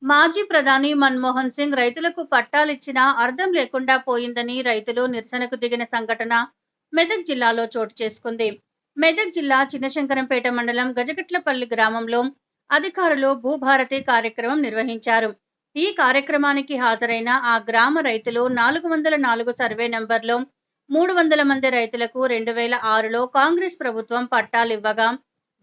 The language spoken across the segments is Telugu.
మాజీ ప్రధాని మన్మోహన్ సింగ్ రైతులకు పట్టాలిచ్చినా అర్థం లేకుండా పోయిందని రైతులు నిరసనకు దిగిన సంఘటన మెదక్ జిల్లాలో చోటు చేసుకుంది. మెదక్ జిల్లా చిన్నశంకరంపేట మండలం గజగట్లపల్లి గ్రామంలో అధికారులు భూభారతి కార్యక్రమం నిర్వహించారు. ఈ కార్యక్రమానికి హాజరైన ఆ గ్రామ రైతులు 404 సర్వే నంబర్లో 300 మంది రైతులకు 2006లో కాంగ్రెస్ ప్రభుత్వం పట్టాలివ్వగా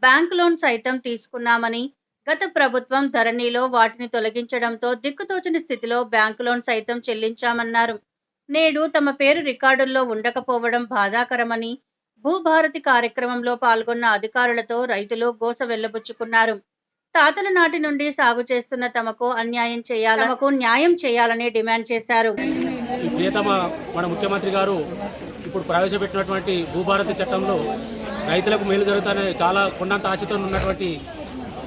బ్యాంక్ లోన్ సైతం తీసుకున్నామని, గత ప్రభుత్వం ధరణిలో వాటిని తొలగించడంతో దిక్కుతోచని స్థితిలో బ్యాంకు లోన్ సైతం చెల్లించామన్నారు. నేడు తమ పేరు రికార్డుల్లో ఉండకపోవడం బాధాకరమని భూభారతి కార్యక్రమంలో పాల్గొన్న అధికారులతో రైతులు గోస వెళ్లబుచ్చుకున్నారు. తాతల నాటి నుండి సాగు చేస్తున్న తమకు న్యాయం చేయాలని డిమాండ్ చేశారు. ప్రియతమ మన ముఖ్యమంత్రి గారు ఇప్పుడు ప్రవేశపెట్టినటువంటి భూభారతి చట్టంలో రైతులకు మేలు జరుగుతానే చాలా కొండంత ఆశతో ఉన్నటువంటి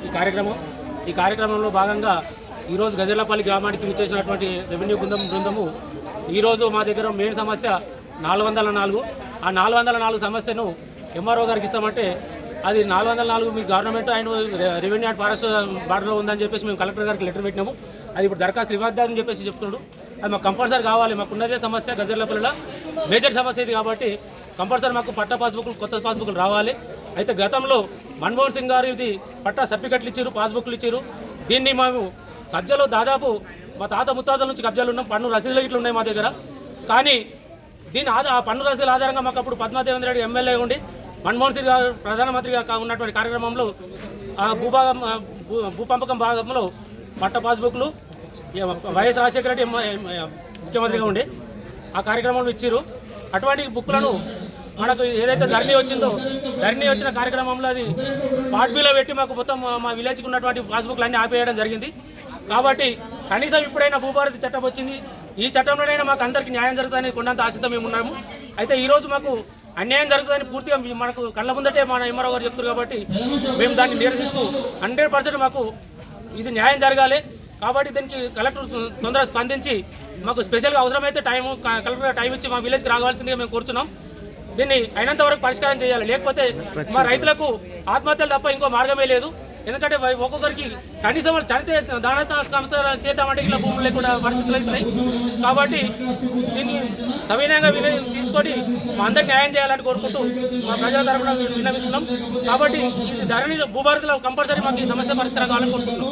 ఈ కార్యక్రమంలో భాగంగా ఈరోజు గజలపల్లి గ్రామానికి విచ్చేసినటువంటి రెవెన్యూ బృందము ఈరోజు మా దగ్గర మెయిన్ సమస్య 404. ఆ 404 సమస్యను ఎంఆర్ఓ గారికి ఇస్తామంటే అది 404 మీ గవర్నమెంట్ ఆయన రెవెన్యూ అండ్ ఫారెస్ట్ బార్డర్లో ఉందని చెప్పేసి మేము కలెక్టర్ గారికి లెటర్ పెట్టినాము. అది ఇప్పుడు దరఖాస్తు ఇవ్వద్దని చెప్పేసి చెప్తున్నాడు. అది మాకు కంపల్సరీ కావాలి. మాకు ఉన్నదే సమస్య గజలపల్లిలో మేజర్ సమస్య ఇది కాబట్టి కంపల్సరీ మాకు పట్టా పాస్బుక్లు కొత్త పాస్బుక్లు రావాలి. అయితే గతంలో మన్మోహన్ సింగ్ గారు ఇది పట్టా సర్టిఫికెట్లు ఇచ్చారు, పాస్బుక్లు ఇచ్చారు. దీన్ని మేము కబ్జాలో దాదాపు మా తాత ముత్తాతల నుంచి కబ్జాలు ఉన్నాం. పన్ను రసీదులు ఇట్లు ఉన్నాయి మా దగ్గర. కానీ దీని ఆ పన్ను రసీదుల ఆధారంగా మాకు అప్పుడు పద్మాదేవేంద్ర రెడ్డి ఎమ్మెల్యే ఉండి మన్మోహన్ సింగ్ గారు ప్రధానమంత్రిగా ఉన్నటువంటి కార్యక్రమంలో ఆ భూపంపకం భాగంలో పట్ట పాస్బుక్లు వైఎస్ రాజశేఖర రెడ్డి ముఖ్యమంత్రిగా ఉండి ఆ కార్యక్రమంలో ఇచ్చారు. అటువంటి బుక్లను మనకు ఏదైతే ధరణి వచ్చిన కార్యక్రమంలో అది పార్ట్బీలో పెట్టి మాకు మొత్తం మా విలేజ్కి ఉన్నటువంటి పాస్బుక్లు అన్నీ ఆపేయడం జరిగింది. కాబట్టి కనీసం ఇప్పుడైనా భూభారతి చట్టం వచ్చింది. ఈ చట్టంలోనైనా మాకు అందరికీ న్యాయం జరుగుతుందని కొండంత ఆశతో మేము ఉన్నాము. అయితే ఈరోజు మాకు అన్యాయం జరుగుతుందని పూర్తిగా మనకు కళ్ళ ముందటే మన ఎంఆర్ఓ గారు చెప్తారు కాబట్టి మేము దాన్ని నిరసిస్తూ 100% మాకు ఇది న్యాయం జరగాలి. కాబట్టి దీనికి కలెక్టర్ తొందరగా స్పందించి మాకు స్పెషల్గా అవసరమైతే కలెక్టర్ టైం ఇచ్చి మా విలేజ్కి రావాల్సిందిగా మేము కోరుతున్నాం. దీన్ని అయినంత వరకు పరిష్కారం చేయాలి. లేకపోతే మా రైతులకు ఆత్మహత్యలు తప్ప ఇంకో మార్గమే లేదు. ఎందుకంటే ఒక్కొక్కరికి కనీసం వాళ్ళు చనితే దానత సంస్థ చేద్దామంటే ఇలా భూములు లేకుండా పరిస్థితులు అవుతున్నాయి. కాబట్టి దీన్ని సవినయంగా తీసుకొని మా అందరికి న్యాయం చేయాలని కోరుకుంటూ మా ప్రజల తరఫున విన్నవిస్తున్నాం. కాబట్టి ఇది ధరణి భూభారతిలో కంపల్సరీ మాకు ఈ సమస్య పరిష్కారం కావాలని కోరుకుంటున్నాం.